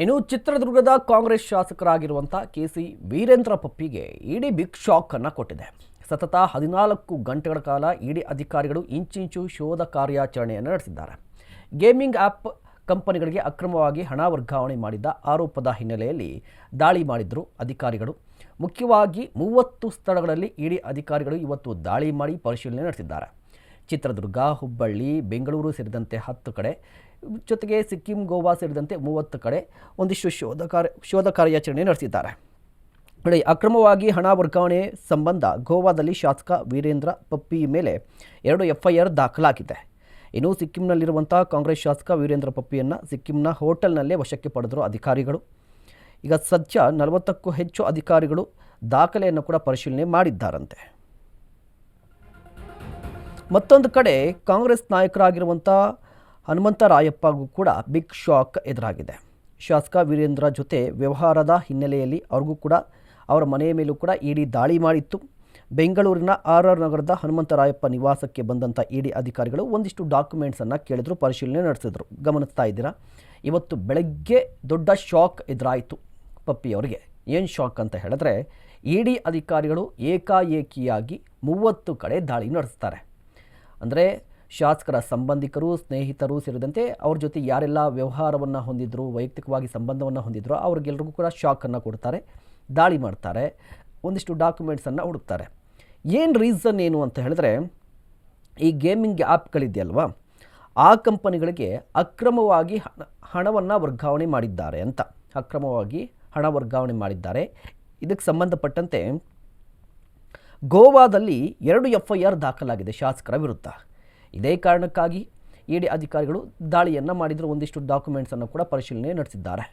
ಇನ್ನು ಚಿತ್ರದುರ್ಗದ ಕಾಂಗ್ರೆಸ್ ಶಾಸಕರಾಗಿರುವಂಥ ಕೆಸಿ ವೀರೇಂದ್ರ ಪಪ್ಪಿಗೆ ಇಡಿ big shock ಅನ್ನು ಕೊಟ್ಟಿದೆ. ಸತತ 14 ಗಂಟೆಗಳ ಕಾಲ ಇಡಿ ಅಧಿಕಾರಿಗಳು ಇಂಚಿಂಚು ಶೋಧ ಕಾರ್ಯಾಚರಣೆಯನ್ನು ನಡೆಸಿದ್ದಾರೆ. ಗೇಮಿಂಗ್ ಆ್ಯಪ್ ಕಂಪನಿಗಳಿಗೆ ಅಕ್ರಮವಾಗಿ ಹಣ ವರ್ಗಾವಣೆ ಮಾಡಿದ್ದ ಆರೋಪದ ಹಿನ್ನೆಲೆಯಲ್ಲಿ ದಾಳಿ ಮಾಡಿದ್ರು ಅಧಿಕಾರಿಗಳು. ಮುಖ್ಯವಾಗಿ 30 ಸ್ಥಳಗಳಲ್ಲಿ ಇಡಿ ಅಧಿಕಾರಿಗಳು ಇವತ್ತು ದಾಳಿ ಮಾಡಿ ಪರಿಶೀಲನೆ ನಡೆಸಿದ್ದಾರೆ. ಚಿತ್ರದುರ್ಗ, ಹುಬ್ಬಳ್ಳಿ, ಬೆಂಗಳೂರು ಸೇರಿದಂತೆ 10 ಕಡೆ, ಜೊತೆಗೆ ಸಿಕ್ಕಿಂ, ಗೋವಾ ಸೇರಿದಂತೆ 30 ಕಡೆ ಒಂದಿಷ್ಟು ಶೋಧ ಕಾರ್ಯಾಚರಣೆ ನಡೆಸಿದ್ದಾರೆ. ನೋಡಿ, ಅಕ್ರಮವಾಗಿ ಹಣ ವರ್ಗಾವಣೆ ಸಂಬಂಧ ಗೋವಾದಲ್ಲಿ ಶಾಸಕ ವೀರೇಂದ್ರ ಪಪ್ಪಿ ಮೇಲೆ 2 FIR ದಾಖಲಾಗಿದೆ. ಇನ್ನು ಸಿಕ್ಕಿಂನಲ್ಲಿರುವಂಥ ಕಾಂಗ್ರೆಸ್ ಶಾಸಕ ವೀರೇಂದ್ರ ಪಪ್ಪಿಯನ್ನು ಸಿಕ್ಕಿಂನ ಹೋಟೆಲ್ನಲ್ಲೇ ವಶಕ್ಕೆ ಪಡೆದರು ಅಧಿಕಾರಿಗಳು. ಈಗ ಸದ್ಯ 40ಕ್ಕೂ ಹೆಚ್ಚು ಅಧಿಕಾರಿಗಳು ದಾಖಲೆಯನ್ನು ಕೂಡ ಪರಿಶೀಲನೆ ಮಾಡಿದ್ದಾರಂತೆ. ಮತ್ತೊಂದು ಕಡೆ ಕಾಂಗ್ರೆಸ್ ನಾಯಕರಾಗಿರುವಂಥ ಹನುಮಂತರಾಯಪ್ಪಗೂ ಕೂಡ ಬಿಗ್ ಶಾಕ್ ಎದುರಾಗಿದೆ. ಶಾಸಕ ವೀರೇಂದ್ರ ಜೊತೆ ವ್ಯವಹಾರದ ಹಿನ್ನೆಲೆಯಲ್ಲಿ ಅವ್ರಿಗೂ ಕೂಡ ಅವರ ಮನೆಯ ಮೇಲೂ ಕೂಡ ಇಡಿ ದಾಳಿ ಮಾಡಿತ್ತು. ಬೆಂಗಳೂರಿನ RR ನಗರದ ಹನುಮಂತರಾಯಪ್ಪ ನಿವಾಸಕ್ಕೆ ಬಂದಂಥ ಇಡಿ ಅಧಿಕಾರಿಗಳು ಒಂದಿಷ್ಟು ಡಾಕ್ಯುಮೆಂಟ್ಸನ್ನು ಕೇಳಿದ್ರು, ಪರಿಶೀಲನೆ ನಡೆಸಿದ್ರು. ಗಮನಿಸ್ತಾ ಇದ್ದೀರಾ, ಇವತ್ತು ಬೆಳಗ್ಗೆ ದೊಡ್ಡ ಶಾಕ್ ಎದುರಾಯಿತು ಪಪ್ಪಿಯವರಿಗೆ. ಏನು ಶಾಕ್ ಅಂತ ಹೇಳಿದ್ರೆ, ಇಡಿ ಅಧಿಕಾರಿಗಳು ಏಕಾಏಕಿಯಾಗಿ 30 ಕಡೆ ದಾಳಿ ನಡೆಸ್ತಾರೆ. ಅಂದರೆ ಶಾಸಕರ ಸಂಬಂಧಿಕರು, ಸ್ನೇಹಿತರು ಸೇರಿದಂತೆ ಅವ್ರ ಜೊತೆ ಯಾರೆಲ್ಲ ವ್ಯವಹಾರವನ್ನು ಹೊಂದಿದ್ರು, ವೈಯಕ್ತಿಕವಾಗಿ ಸಂಬಂಧವನ್ನು ಹೊಂದಿದ್ರು, ಅವ್ರಿಗೆಲ್ರಿಗೂ ಕೂಡ ಶಾಕನ್ನು ಕೊಡ್ತಾರೆ, ದಾಳಿ ಮಾಡ್ತಾರೆ, ಒಂದಿಷ್ಟು ಡಾಕ್ಯುಮೆಂಟ್ಸನ್ನು ಹುಡುಕ್ತಾರೆ. ಏನು ರೀಸನ್ ಏನು ಅಂತ ಹೇಳಿದ್ರೆ, ಈ ಗೇಮಿಂಗ್ ಆ್ಯಪ್ಗಳಿದೆಯಲ್ವಾ, ಆ ಕಂಪನಿಗಳಿಗೆ ಅಕ್ರಮವಾಗಿ ಹಣವನ್ನು ವರ್ಗಾವಣೆ ಮಾಡಿದ್ದಾರೆ ಅಂತ, ಅಕ್ರಮವಾಗಿ ಹಣ ವರ್ಗಾವಣೆ ಮಾಡಿದ್ದಾರೆ. ಇದಕ್ಕೆ ಸಂಬಂಧಪಟ್ಟಂತೆ ಗೋವಾದಲ್ಲಿ 2 FIR ದಾಖಲಾಗಿದೆ ಶಾಸಕರ ವಿರುದ್ಧ. ಇದೇ ಕಾರಣಕ್ಕಾಗಿ ಇಡಿ ಅಧಿಕಾರಿಗಳು ದಾಳಿಯನ್ನು ಮಾಡಿದ್ರು, ಒಂದಿಷ್ಟು ಡಾಕ್ಯುಮೆಂಟ್ಸನ್ನು ಕೂಡ ಪರಿಶೀಲನೆ ನಡೆಸಿದ್ದಾರೆ.